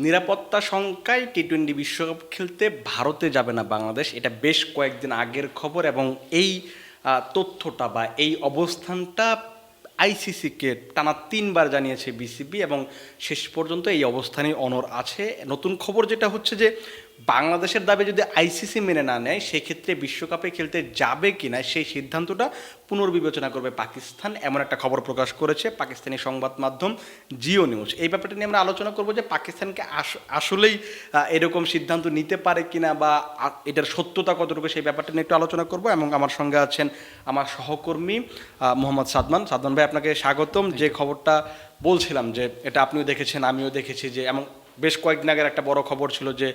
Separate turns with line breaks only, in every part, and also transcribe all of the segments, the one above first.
নিরাপত্তা শঙ্কায় টি-20 বিশ্বকাপ খেলতে ভারতে যাবে না বাংলাদেশ, এটা বেশ কয়েকদিন আগের খবর। এবং এই তথ্যটা বা এই অবস্থানটা আইসিসিকে টানা 3বার জানিয়েছে বিসিবি, এবং শেষ পর্যন্ত এই অবস্থানে অনড় আছে। নতুন খবর যেটা হচ্ছে যে বাংলাদেশের দাবি যদি আইসিসি মেনে না নেয়, সেক্ষেত্রে বিশ্বকাপে খেলতে যাবে কিনা সেই সিদ্ধান্তটা পুনর্বিবেচনা করবে পাকিস্তান, এমন একটা খবর প্রকাশ করেছে পাকিস্তানি সংবাদ মাধ্যম জিও নিউজ। এই ব্যাপারটা নিয়ে আমরা আলোচনা করব যে পাকিস্তানকে আসলেই এরকম সিদ্ধান্ত নিতে পারে কিনা, বা এটার সত্যতা কতটুকু, সেই ব্যাপারটা নিয়ে একটু আলোচনা করব। এবং আমার সঙ্গে আছেন আমার সহকর্মী মোহাম্মদ সাদমান ভাই, আপনাকে স্বাগতম। যে খবরটা বলছিলাম যে এটা আপনিও দেখেছেন, আমিও দেখেছি, যে এমন বেশ কয়েকদিন আগের একটা বড় খবর ছিল যে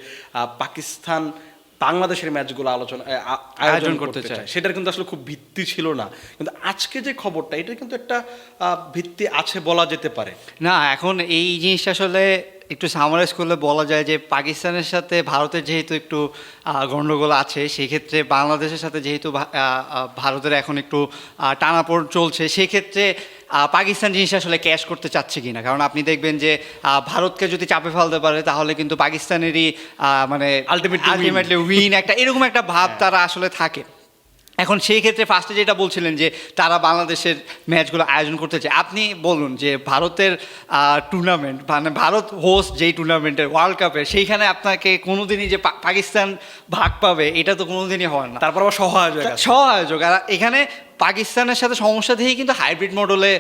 পাকিস্তান বাংলাদেশের ম্যাচগুলো আয়োজন করতে চায়, সেটার কিন্তু আসলে খুব ভিত্তি ছিল না। কিন্তু আজকে যে খবরটা, এটার কিন্তু একটা ভিত্তি আছে বলা যেতে পারে।
না, এখন এই জিনিসটা আসলে একটু সামারাইজ করলে বলা যায় যে পাকিস্তানের সাথে ভারতের যেহেতু একটু গণ্ডগোল আছে, সেক্ষেত্রে বাংলাদেশের সাথে যেহেতু ভারতের এখন একটু টানাপোড় চলছে, সেক্ষেত্রে পাকিস্তান জিনিসটা আসলে ক্যাশ করতে চাচ্ছে কিনা। কারণ আপনি দেখবেন যে ভারতকে যদি চাপে ফেলতে পারে, তাহলে কিন্তু পাকিস্তানেরই মানে আলটিমেটলি উইন একটা এরকম একটা ভাব তারা আসলে থাকে। এখন সেই ক্ষেত্রে ফার্স্টে যেটা বলছিলেন যে তারা বাংলাদেশের ম্যাচগুলো আয়োজন করতে চায়, আপনি বলুন যে ভারতের টুর্নামেন্ট, মানে ভারত হোস্ট যেই টুর্নামেন্টের ওয়ার্ল্ড কাপের, সেইখানে আপনাকে কোনোদিনই যে পাকিস্তান ভাগ পাবে, এটা তো কোনোদিনই হয় না।
তারপর আবার
সহায়োজক আর এখানে পাকিস্তানের সাথে সমস্যা থেকেই কিন্তু হাইব্রিড মডেলে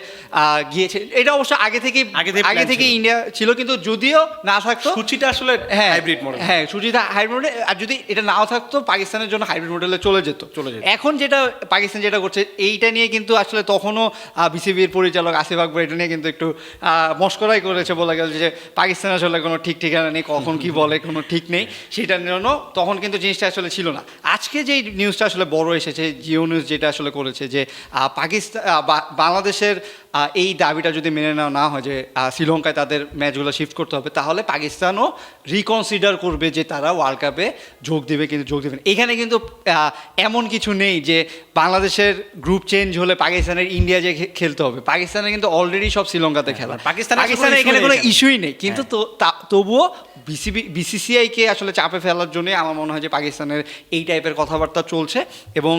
গিয়েছে। এটা অবশ্য আগে থেকে ইন্ডিয়া ছিল, কিন্তু যদিও না থাকতো
সূচিটা আসলে হাইব্রিড মডেল,
হ্যাঁ সূচিটা হাইব্রিড মডেল, আর যদি এটা নাও থাকতো পাকিস্তানের জন্য হাইব্রিড মডেলে চলে যেত। এখন যেটা পাকিস্তান যেটা করছে, এইটা নিয়ে কিন্তু আসলে তখনও বিসিবির পরিচালক আসিফ আকবর এটা নিয়ে কিন্তু একটু মস্করাই করেছে, বলা গেল যে পাকিস্তান আসলে কোনো ঠিক ঠিকানা নেই, কখন কি বলে কোনো ঠিক নেই, সেটার জন্য তখন কিন্তু জিনিসটা আসলে ছিল না। আজকে যেই নিউজটা আসলে বড় এসেছে, জিও নিউজ যেটা আসলে করেছে, যে পাকিস্তান বাংলাদেশের এই দাবিটা যদি মেনে নেওয়া না হয় যে শ্রীলঙ্কায় তাদের ম্যাচগুলো শিফট করতে হবে, তাহলে পাকিস্তানও রিকনসিডার করবে যে তারা ওয়ার্ল্ড কাপে যোগ দেবে, কিন্তু যোগ দেবে না। এখানে কিন্তু এমন কিছু নেই যে বাংলাদেশের গ্রুপ চেঞ্জ হলে পাকিস্তানের ইন্ডিয়া যে খেলতে হবে। পাকিস্তানের কিন্তু অলরেডি সব শ্রীলঙ্কাতে খেলা, পাকিস্তানের এখানে কোনো ইস্যুই নেই। কিন্তু তবুও বিসিসিআইকে আসলে চাপে ফেলার জন্য আমার মনে হয় যে পাকিস্তানের এই টাইপের কথাবার্তা চলছে। এবং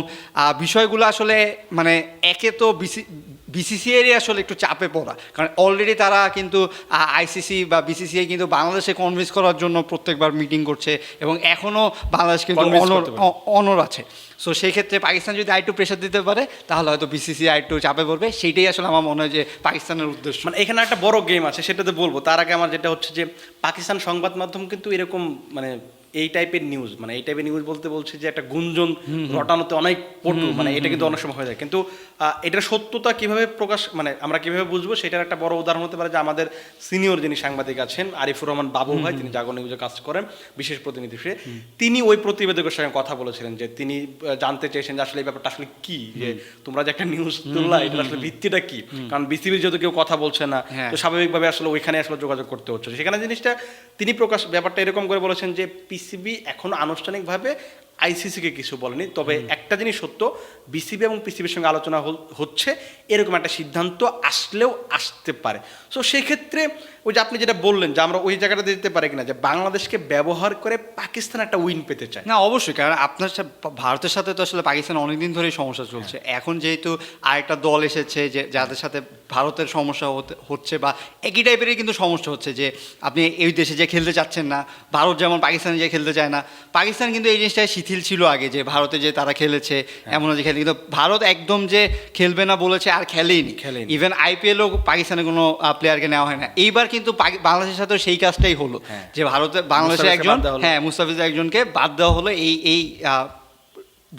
বিষয়গুলো আসলে মানে একে তো বিসিসিআই আসলে একটু চাপে পড়া, কারণ অলরেডি তারা কিন্তু আইসিসি বা বিসিসিআই কিন্তু বাংলাদেশে কনভিন্স করার জন্য প্রত্যেকবার মিটিং করছে, এবং এখনও বাংলাদেশ কিন্তু অনর আছে। সো সেই ক্ষেত্রে পাকিস্তান যদি আরেকটু প্রেশার দিতে পারে, তাহলে হয়তো বিসিসিআই আরেকটু চাপে পড়বে। সেইটাই আসলে আমার মনে হয় যে পাকিস্তানের উদ্দেশ্য।
মানে এখানে একটা বড় গেম আছে, সেটাতে বলবো। তার আগে আমার যেটা হচ্ছে যে পাকিস্তান সংবাদ মাধ্যম কিন্তু এরকম মানে এই টাইপের নিউজ, মানে এই টাইপের নিউজ বলতে বলছে যে একটা গুঞ্জন রটানোতে অনেক পটু, মানে এটা কিন্তু অনেক সময় হয়ে যায়। কিন্তু এটার সত্যতা কিভাবে প্রকাশ, মানে আমরা কিভাবে বুঝবো, সেটার একটা বড় উদাহরণ হতে পারে যে আমাদের সিনিয়র যিনি সাংবাদিক আছেন আরিফুর রহমান বাবু ভাই, তিনি জাগো নিউজে কাজ করেন বিশেষ প্রতিনিধি হিসেবে, তিনি ওই প্রতিবেদকের সঙ্গে কথা বলেছিলেন, যে তিনি জানতে চেয়েছেন যে আসলে এই ব্যাপারটা আসলে কি, যে তোমরা যে একটা নিউজ তুললা, এটা আসলে ভিত্তিটা কি। কারণ বিসিবির যেহেতু কেউ কথা বলছে না, তো স্বাভাবিকভাবে আসলে ওইখানে আসলে যোগাযোগ করতে হচ্ছে। সেখানে জিনিসটা তিনি ব্যাপারটা এরকম করে বলেছেন যে পিসিবি এখনো আনুষ্ঠানিকভাবে আইসিসিকে কিছু বলেনি, তবে একটা জিনিস সত্য, বিসিবি এবং পিসিবির সঙ্গে আলোচনা হচ্ছে, এরকম একটা সিদ্ধান্ত আসলেও আসতে পারে। সো সেক্ষেত্রে ওই যে আপনি যেটা বললেন যে আমরা ওই জায়গাটা দিতে পারি কিনা, যে বাংলাদেশকে ব্যবহার করে পাকিস্তান একটা উইন পেতে চায়।
না অবশ্যই, কারণ আপনার ভারতের সাথে তো আসলে পাকিস্তান অনেকদিন ধরেই সমস্যা চলছে। এখন যেহেতু আরেকটা দল এসেছে যে যাদের সাথে ভারতের সমস্যা হচ্ছে, বা একই টাইপেরই কিন্তু সমস্যা হচ্ছে, যে আপনি এই দেশে যে খেলতে চাচ্ছেন না, ভারত যেমন পাকিস্তানে যে খেলতে চায় না। পাকিস্তান কিন্তু এই জিনিসটাই শিথিল ছিল আগে, যে ভারতে যে তারা খেলেছে এমন যে খেলে, কিন্তু ভারত একদম যে খেলবে না বলেছে আর খেলেইনি। ইভেন আইপিএলও পাকিস্তানের কোনো প্লেয়ারকে নেওয়া হয় না। এইবার কিন্তু বাংলাদেশের সাথে সেই কাজটাই হলো, যে বাংলাদেশের একজন মুস্তাফিজের একজনকে বাদ দেওয়া হলো এই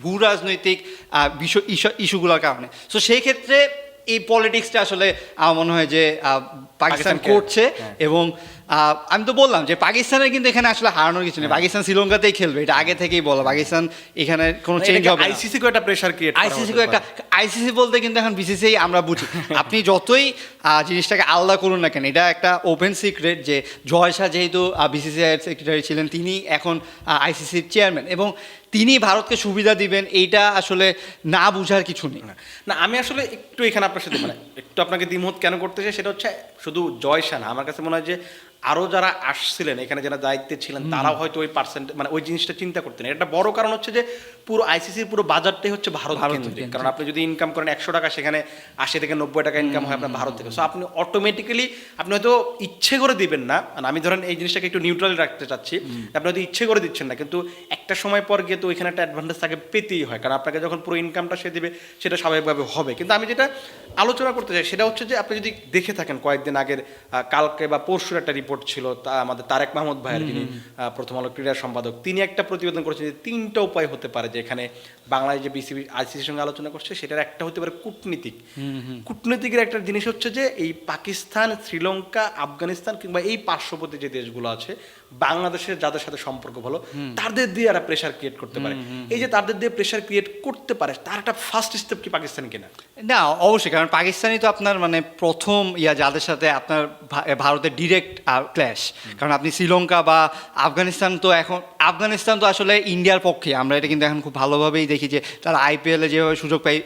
ভূ রাজনৈতিক ইস্যুগুলোর কারণে। সো সেই ক্ষেত্রে এই পলিটিক্সটা আসলে আমার মনে হয় যে পাকিস্তান করছে। এবং আমি তো বললাম যে পাকিস্তানের কিন্তু এখানে আসলে হারানোর কিছু নেই, পাকিস্তান শ্রীলঙ্কাতেই খেলবে, এটা আগে থেকেই বলা। পাকিস্তান এখানে কোনো চেঞ্জ হবে না।
আইসিসিকে একটা প্রেসার ক্রিয়েট,
আইসিসি বলতে কিন্তু এখন বিসিসিআই আমরা বুঝি। আপনি যতই জিনিসটাকে আলাদা করুন না কেন, এটা একটা ওপেন সিক্রেট যে জয় শাহ যেহেতু বিসিসিআই সেক্রেটারি ছিলেন, তিনি এখন আইসিসির চেয়ারম্যান, এবং তিনি ভারতকে সুবিধা দিবেন, এইটা আসলে না বুঝার কিছু নেই।
না আমি আসলে একটু এখানে আপনার সাথে মানে একটু আপনাকে দ্বিমত কেন করতে চাই, সেটা হচ্ছে শুধু জয় শাহ না, আমার কাছে মনে হয় যে আরও যারা আসছিলেন এখানে যারা দায়িত্বে ছিলেন তারাও হয়তো ওই পার্সেন্ট মানে ওই জিনিসটা চিন্তা করতেন। এটা বড় কারণ হচ্ছে যে পুরো আইসিসির পুরো বাজারটাই হচ্ছে ভারত কেন্দ্রিক। কারণ আপনি যদি ইনকাম করেন 100 টাকা, সেখানে 80 থেকে 90 টাকা ইনকাম হয় আপনার ভারত থেকে। সো আপনি অটোমেটিক্যালি আপনি হয়তো ইচ্ছে করে দিবেন না, মানে আমি ধরেন এই জিনিসটাকে একটু নিউট্রাল রাখতে চাচ্ছি, আপনি হয়তো ইচ্ছে করে দিচ্ছেন না, কিন্তু একটা সময় পর গিয়ে তো ওইখানে একটা অ্যাডভান্টেজ তাকে পেতেই হয়, কারণ আপনাকে যখন পুরো ইনকামটা সে দেবে সেটা স্বাভাবিকভাবে হবে। কিন্তু আমি যেটা আলোচনা করতে চাই সেটা হচ্ছে যে আপনি যদি দেখে থাকেন কয়েকদিন আগের কালকে বা পরশুর একটা রিপোর্ট ছিল তা আমাদের তারেক মাহমুদ ভাইয়ের, যিনি প্রথম আলো ক্রীড়া সম্পাদক, তিনি একটা প্রতিবেদন করেছেন যে 3টা উপায় হতে পারে যে এখানে বাংলাদেশ যে বিসিবি আইসিসির সঙ্গে আলোচনা করছে সেটার একটা হতে পারে কূটনীতিক। কূটনীতিকের একটা জিনিস হচ্ছে যে এই পাকিস্তান, শ্রীলঙ্কা, আফগানিস্তান কিংবা এই পার্শ্ববর্তী যে দেশগুলো আছে বাংলাদেশের যাদের সাথে সম্পর্ক ভালো তাদের দিয়ে একটা প্রেশার ক্রিয়েট করতে পারে। এই যে তাদের দিয়ে প্রেশার ক্রিয়েট করতে পারে তার একটা ফার্স্ট স্টেপ কি পাকিস্তান কিনা?
না, অবশ্যই, কারণ পাকিস্তানি তো আপনার মানে প্রথম যাদের সাথে আপনার ভারতের ডিরেক্ট ক্ল্যাশ। কারণ আপনি শ্রীলঙ্কা বা আফগানিস্তান তো আসলে ইন্ডিয়ার পক্ষে, আমরা এটা কিন্তু এখন খুব ভালোভাবেই দেখি যে তারা আইপিএলে যেভাবে সুযোগ পায়।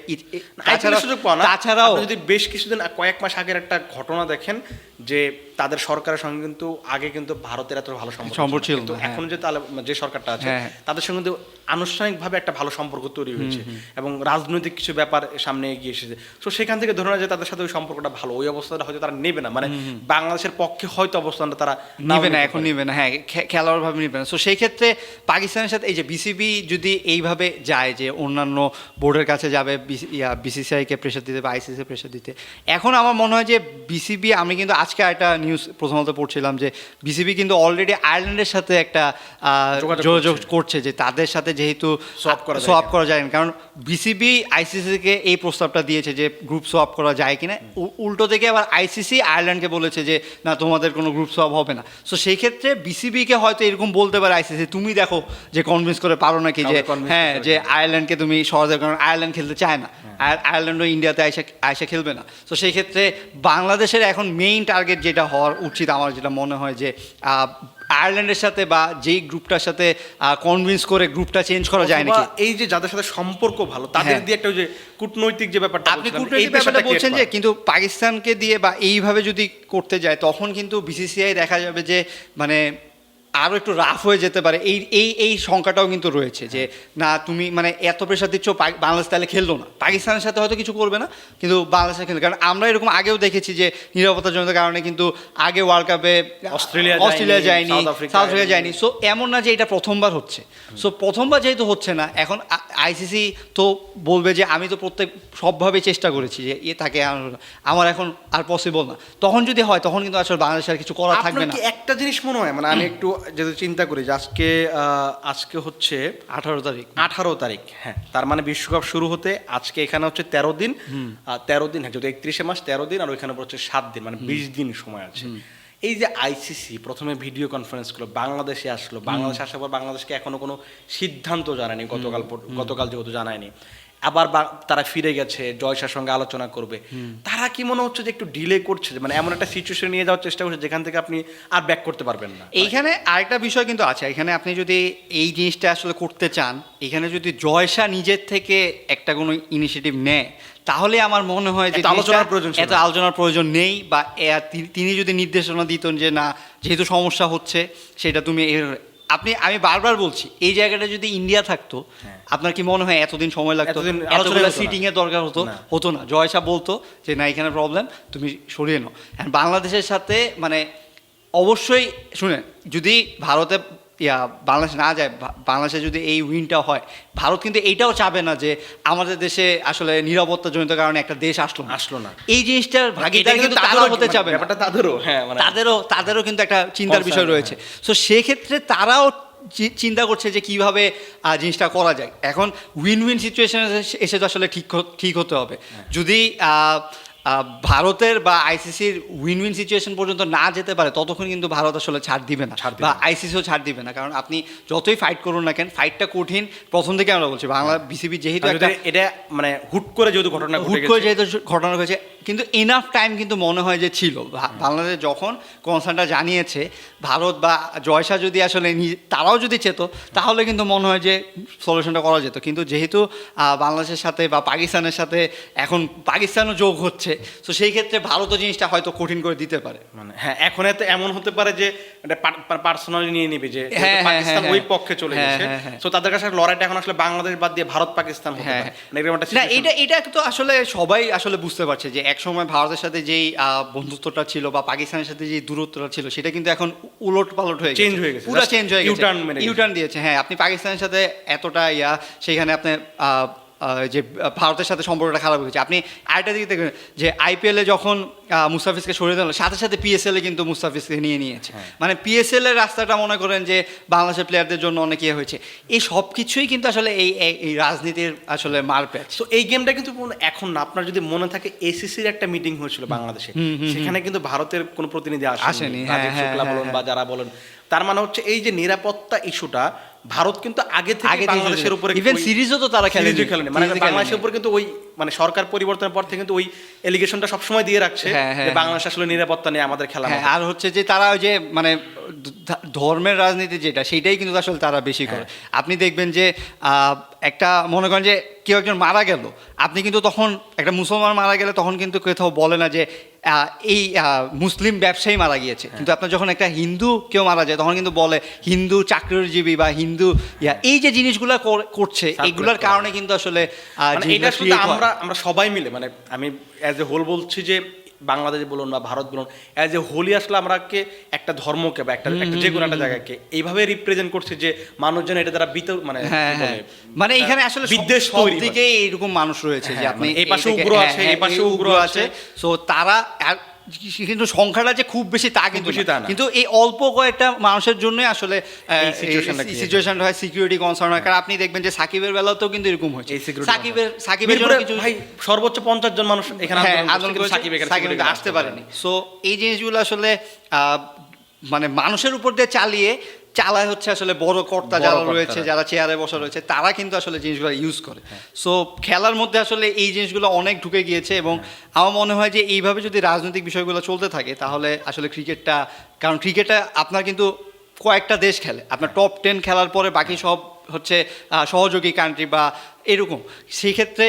সুযোগ পাওয়া না,
তাছাড়াও
যদি বেশ কিছুদিন কয়েক মাস আগের একটা ঘটনা দেখেন যে তাদের সরকারের সঙ্গে কিন্তু আগে কিন্তু ভারতের এত ভালো সম্পর্ক ছিল, কিন্তু এখন যে সরকারটা আছে তাদের সঙ্গে কিন্তু আনুষ্ঠানিকভাবে একটা ভালো সম্পর্ক তৈরি হয়েছে এবং রাজনৈতিক কিছু ব্যাপার সামনে এগিয়ে এসেছে। তো সেখান থেকে ধরে নেওয়া যায় তাদের সাথে ওই সম্পর্কটা ভালো, ওই অবস্থাটা হয়তো তারা নেবে না, মানে বাংলাদেশের পক্ষে হয়তো অবস্থানটা তারা
নেবে না, এখন নেবে না, হ্যাঁ, খেলোয়াড় ভাবে নেবে না। তো সেই ক্ষেত্রে পাকিস্তানের সাথে এই যে বিসিবি যদি এইভাবে যায় যে অন্যান্য বোর্ডের কাছে যাবে, বিসিসিআইকে প্রেশার দিতে বা আইসিসি প্রেশার দিতে, এখন আমার মনে হয় যে বিসিবি, আমি কিন্তু আজকে একটা নিউজ প্রথমত পড়ছিলাম যে বিসিবি কিন্তু অলরেডি আয়ারল্যান্ডের সাথে একটা যোগাযোগ করছে যে তাদের সাথে যেহেতু সোয়াপ করা যায় না, কারণ বিসিবি আইসিসিকে এই প্রস্তাবটা দিয়েছে যে গ্রুপ সোয়াপ করা যায় কিনা, উল্টো থেকে আবার আইসিসি আয়ারল্যান্ডকে বলেছে যে না, তোমাদের কোনো গ্রুপ সোয়াপ হবে না। সো সেই ক্ষেত্রে বিসিবিকে হয়তো এরকম বলতে পারে আইসিসি, তুমি দেখো যে কনভিন্স করে পারো নাকি যে হ্যাঁ যে আয়ারল্যান্ডকে তুমি সহজে, কারণ আয়ারল্যান্ড খেলতে চায় না, আয়ারল্যান্ডও ইন্ডিয়াতে আইসা খেলবে না। তো সেই ক্ষেত্রে বাংলাদেশের এখন মেইন টার্গেট যেটা হওয়ার উচিত, আমার যেটা মনে হয় যে আয়ারল্যান্ডের সাথে বা যেই গ্রুপটার সাথে কনভিন্স করে গ্রুপটা চেঞ্জ করা যায় নাকি,
এই যে যাদের সাথে সম্পর্ক ভালো তাদের দিয়ে একটা যে কূটনৈতিক যে ব্যাপারটা
আপনি কূটনৈতিক ব্যাপারটা বলছেন যে, কিন্তু পাকিস্তানকে দিয়ে বা এইভাবে যদি করতে যায় তখন কিন্তু বিসিসিআই দেখা যাবে যে মানে আরও একটু রাফ হয়ে যেতে পারে। এই সংখ্যাটাও কিন্তু রয়েছে যে না, তুমি মানে এত প্রেশার দিচ্ছ, বাংলাদেশ তাহলে খেললো না, পাকিস্তানের সাথে হয়তো কিছু করবে না কিন্তু বাংলাদেশে খেলবে। কারণ আমরা এরকম আগেও দেখেছি যে নিরাপত্তাজনিত কারণে কিন্তু আগে ওয়ার্ল্ড কাপে অস্ট্রেলিয়া যায়নি, সাউথ আফ্রিকা যায়নি। সো এমন না যে এটা প্রথমবার হচ্ছে। সো প্রথমবার যেহেতু হচ্ছে না, এখন আইসিসি তো বলবে যে আমি তো সবভাবে চেষ্টা করেছি যে তাকে আমার এখন আর পসিবল না। তখন যদি হয় তখন কিন্তু আসলে বাংলাদেশের কিছু করা থাকবে না।
একটা জিনিস মনে হয়, মানে আমি একটু যদি চিন্তা করি যে আজকে হচ্ছে 18 তারিখ, হ্যাঁ, তার মানে বিশ্বকাপ শুরু হতে আজকে এখানে হচ্ছে 13 দিন, হ্যাঁ, যদি 31 মাস 13 দিন আর ওইখানে হচ্ছে 7 দিন, মানে 20 দিন সময় আছে। এই যে আইসিসি প্রথমে ভিডিও কনফারেন্স করলো, বাংলাদেশে আসলো, বাংলাদেশে আসার পর বাংলাদেশকে এখনো কোনো সিদ্ধান্ত জানায়নি, গতকাল যেহেতু জানায়নি, আবার তারা ফিরে গেছে, জয়সার সঙ্গে আলোচনা করবে, তারা কি মনে হচ্ছে যে একটু ডিলে করছে, মানে এমন একটা সিচুয়েশন নিয়ে যাওয়ার চেষ্টা করছে যেখান থেকে আপনি আর ব্যাক করতে পারবেন না?
এইখানে আরেকটা বিষয় কিন্তু আছে, এখানে আপনি যদি এই জিনিসটা আসলে করতে চান, এখানে যদি জয়সা নিজের থেকে একটা কোনো ইনিশিয়েটিভ নেয় তাহলে আমার মনে হয় যে এত আলোচনার প্রয়োজন নেই, বা তিনি যদি নির্দেশনা দিতেন যে না, যেহেতু সমস্যা হচ্ছে সেটা তুমি আমি বারবার বলছি, এই জায়গাটা যদি ইন্ডিয়া থাকতো আপনার কি মনে হয় এতদিন সময় লাগতো, এতগুলো সিটিং এর দরকার হতো না। জয়সা বলতো যে না, এখানে প্রবলেম, তুমি সরিয়ে নাও। বাংলাদেশের সাথে মানে অবশ্যই শুনেন, যদি ভারতে বাংলাদেশ না যায়, বাংলাদেশে যদি এই উইনটা হয়, ভারত কিন্তু এইটাও চাবে না যে আমাদের দেশে আসলে নিরাপত্তাজনিত কারণে একটা দেশ আসলো না। এই জিনিসটার ভাগিদার কিন্তু তারাও হতে চাবে, তাদেরও কিন্তু একটা চিন্তার বিষয় রয়েছে। সো সেক্ষেত্রে তারাও চিন্তা করছে যে কিভাবে জিনিসটা করা যায়। এখন উইন উইন সিচুয়েশনে এসে তো আসলে ঠিক হতে হবে। যদি ভারতের বা আইসিসির উইন উইন সিচুয়েশন পর্যন্ত না যেতে পারে ততক্ষণ কিন্তু ভারত আসলে ছাড় দিবে না, বা আইসিসিও ছাড় দিবে না। কারণ আপনি যতই ফাইট করুন না কেন, ফাইটটা কঠিন। প্রথম থেকে আমরা বলছি বাংলা বিসিবি যেহেতু এটা মানে হুট করে যেহেতু ঘটনা ঘটেছে, কিন্তু এনাফ টাইম কিন্তু মনে হয় যে ছিল। বাংলাদেশ যখন কনসার্নটা জানিয়েছে, ভারত বা জয়শা যদি আসলে তারাও যদি চেত, তাহলে কিন্তু মনে হয় যে সলিউশনটা করা যেত। কিন্তু যেহেতু বাংলাদেশের সাথে বা পাকিস্তানের সাথে এখন পাকিস্তানও যোগ হচ্ছে, তো সেই ক্ষেত্রে ভারতও জিনিসটা হয়তো কঠিন করে দিতে পারে।
মানে হ্যাঁ, এখন এত এমন হতে পারে যে পার্সোনালি নিয়ে নিবে যে
হ্যাঁ,
পাকিস্তান
হ্যাঁ,
ওই পক্ষে চলে
হ্যাঁ,
গেছে,
হ্যাঁ, হ্যাঁ।
সো তাদের কাছে লড়াইটা এখন আসলে বাংলাদেশ বাদ দিয়ে ভারত পাকিস্তান হতে
হ্যাঁ,
পারে। মানে এরকম একটা
না,
situation-
এটা তো আসলে সবাই আসলে বুঝতে পারছে যে একসময় ভারতের সাথে যেই বন্ধুত্বটা ছিল বা পাকিস্তানের সাথে যে দূরত্বটা ছিল, সেটা কিন্তু এখন উলট পালট হয়ে
Change হয়ে গেছে।
পুরো
Just
চেঞ্জ হয়ে গেছে,
U-turn মেরে গেছে।
ইউটার্ন দিয়েছে। হ্যাঁ, আপনি পাকিস্তানের সাথে এতটা সেখানে আপনি যে ভারতের সাথে সম্পর্কটা খারাপ হয়েছে। আপনি আরেকটা দিকে দেখবেন যে আইপিএলে যখন মুস্তাফিজকে সরিয়ে দিল, সাথে সাথে পিএসএলে কিন্তু মুস্তাফিজকে নিয়ে নিয়েছে। মানে পিএসএল এর রাস্তাটা মনে করেন যে বাংলাদেশের প্লেয়ারদের জন্য অনেক হয়েছে। এই সব কিছুই কিন্তু আসলে এই রাজনীতির আসলে মারপ্যাচ।
তো এই গেমটা কিন্তু এখন না, আপনার যদি মনে থাকে এসিসির একটা মিটিং হয়েছিল বাংলাদেশে, সেখানে কিন্তু ভারতের কোনো প্রতিনিধি আসেনি,
হ্যাঁ,
রাজীব
হ্যাঁ,
শুক্লা বলুন বা যারা বলেন। তার মানে হচ্ছে এই যে নিরাপত্তা ইস্যুটা ভারত কিন্তু আগে থেকে বাংলাদেশের উপরে
ইভেন সিরিজও তো তারা খেলেনি,
মানে বাংলাদেশের উপর কিন্তু ওই মানে সরকার পরিবর্তনের পর থেকে কিন্তু ওই এলিগেশনটা সবসময় দিয়ে রাখছে যে বাংলাদেশ আসলে নিরাপত্তা নিয়ে আমাদের খেলা।
আর হচ্ছে যে তারা ওই যে মানে ধর্মের রাজনীতি যেটা, সেইটাই কিন্তু আসলে তারা বেশি করে। আপনি দেখবেন যে একটা মনে করেন যে কেউ একজন মারা গেল, আপনি কিন্তু তখন একটা মুসলমান মারা গেলে তখন কিন্তু কোথাও বলে না যে এই মুসলিম ব্যবসায়ী মারা গিয়েছে। কিন্তু আপনার যখন একটা হিন্দু কেউ মারা যায়, তখন কিন্তু বলে হিন্দু চাকরিজীবী বা হিন্দু এই যে জিনিসগুলো করছে, এইগুলোর কারণে কিন্তু আসলে
এটা শুধু আমরা সবাই মিলে, মানে আমি অ্যাজ এ হোল বলছি যে বাংলাদেশ বলুন বা ভারত বলুন, অ্যাজ এ হোলি আসলে আমরাকে একটা ধর্মকে বা একটা যে কোনো একটা জায়গাকে এইভাবে রিপ্রেজেন্ট করছে যে মানুষজন এটা দ্বারা মানে
মানে এখানে আসলে
বিদ্বেষ
সব দিকে এইরকম মানুষ রয়েছে যে আপনি
এই পাশে উগ্র আছে, এই পাশে উগ্র আছে।
সো তারা কিন্তু সংখ্যাটা যে খুব বেশি তা কিন্তু
বেশি তা না।
কিন্তু এই অল্প কয়েকটা মানুষের জন্যই আসলে সিচুয়েশনটা হয়, সিকিউরিটি কনসার্ন হয়। কারণ আপনি দেখবেন যে সাকিবের বেলাতেও কিন্তু এরকম হয়েছে। সাকিবের জন্য কিছু
ভাই সর্বোচ্চ 50 জন মানুষ এখানে
আন্দোলন করেছে, সাকিব আসতে পারেনি। সো এই জিনিসগুলো আসলে মানে মানুষের উপর দিয়ে চালায় হচ্ছে আসলে বড় কর্তা যারা রয়েছে, যারা চেয়ারে বসা রয়েছে, তারা কিন্তু আসলে জিনিসগুলো ইউজ করে। সো খেলার মধ্যে আসলে এই জিনিসগুলো অনেক ঢুকে গিয়েছে এবং আমার মনে হয় যে এইভাবে যদি রাজনৈতিক বিষয়গুলো চলতে থাকে, তাহলে আসলে ক্রিকেটটা, কারণ ক্রিকেটটা আপনার কিন্তু কয়েকটা দেশ খেলে, আপনার টপ 10 খেলার পরে বাকি সব হচ্ছে সহযোগী কান্ট্রি বা এরকম। সেই ক্ষেত্রে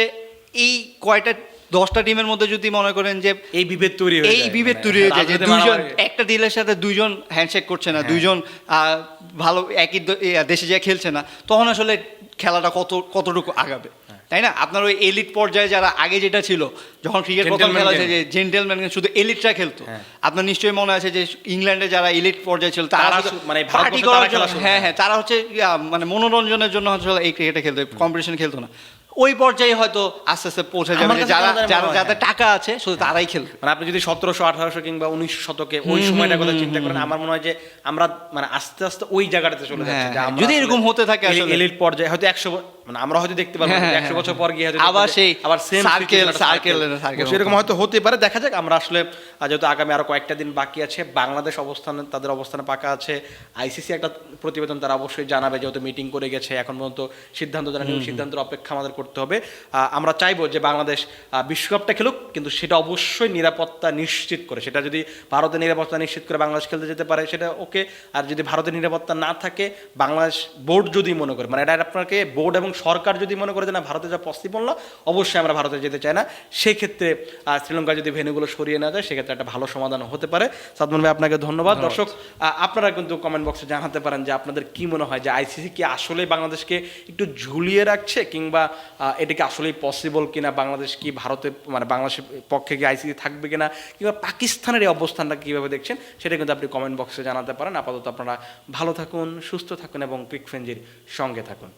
এই কয়টা 10টা টিমের মধ্যে যদি মনে করেন যে এই বিভেদ তৈরি হয়ে যায় যে দুইজন একটা ডিলের সাথে দুইজন হ্যান্ডশেক করছে না, দুইজন ভালো একই দেশে যায় খেলছে না, তখন আসলে খেলাটা কতটুকু আগাবে, তাই না? আপনার ওই এলিট পর্যায়ে যারা আগে যেটা ছিল, যখন ক্রিকেট প্রথম খেলা হয়েছে যে জেন্টেলম্যান শুধু এলিটরা খেলতো, আপনার নিশ্চয়ই মনে আছে যে ইংল্যান্ডে যারা এলিট পর্যায়ে ছিল তারা মানে পার্টি করার জন্য, হ্যাঁ তারা হচ্ছে মানে মনোরঞ্জনের জন্য হচ্ছে এই ক্রিকেটে খেলতো, কম্পিটিশন খেলতো না। ওই পর্যায়ে হয়তো আস্তে আস্তে পৌঁছে যাবে যাদের টাকা আছে শুধু তারাই খেলবে।
মানে আপনি যদি 1700, 1800 কিংবা 1900 শতকে ওই সময়টা কথা চিন্তা করেন, আমার মনে হয় যে আমরা মানে আস্তে আস্তে ওই জায়গাটাতে চলে যাচ্ছি।
যদি এরকম হতে থাকে আসলে
এলিট পর্যায়ে হয়তো 100, মানে আমরা হয়তো দেখতে পারবো 100 বছর পর গিয়ে হয়তো
আবার সেম
সার্কেল সেরকম হয়তো হতে পারে। দেখা যাক। আমরা আসলে যেহেতু আগামী আরো কয়েকটা দিন বাকি আছে, বাংলাদেশ তাদের অবস্থানে পাকা আছে। আইসিসি একটা প্রতিবেদন তারা অবশ্যই জানাবে, যেহেতু মিটিং করে গেছে, এখন পর্যন্ত সিদ্ধান্ত জানানি, সিদ্ধান্তের অপেক্ষা আমাদের করতে হবে। আমরা চাইবো যে বাংলাদেশ বিশ্বকাপটা খেলুক, কিন্তু সেটা অবশ্যই নিরাপত্তা নিশ্চিত করে। সেটা যদি ভারতের নিরাপত্তা নিশ্চিত করে বাংলাদেশ খেলতে যেতে পারে সেটা ওকে, আর যদি ভারতের নিরাপত্তা না থাকে, বাংলাদেশ বোর্ড যদি মনে করে, মানে এটা আপনাকে বোর্ড এবং সরকার যদি মনে করে যে না ভারতে যা পসিবল না, অবশ্যই আমরা ভারতে যেতে চাই না, সেক্ষেত্রে শ্রীলঙ্কা যদি ভেন্যুগুলো সরিয়ে না যায়, সেক্ষেত্রে একটা ভালো সমাধান হতে পারে। সাদমান ভাই, আপনাকে ধন্যবাদ। দর্শক, আপনারা কিন্তু কমেন্ট বক্সে জানাতে পারেন যে আপনাদের কি মনে হয় যে আইসিসি কি আসলে বাংলাদেশকে একটু ঝুলিয়ে রাখছে, কিংবা এটাকে আসলেই পসিবল কিনা, বাংলাদেশ কি ভারতে মানে বাংলাদেশের পক্ষে কি আইসিসি থাকবে কিনা, কিংবা পাকিস্তানের এই অবস্থানটা কীভাবে দেখছেন, সেটা কিন্তু আপনি কমেন্ট বক্সে জানাতে পারেন। আপাতত আপনারা ভালো থাকুন, সুস্থ থাকুন এবং ক্রিক ফ্রেঞ্জির সঙ্গে থাকুন।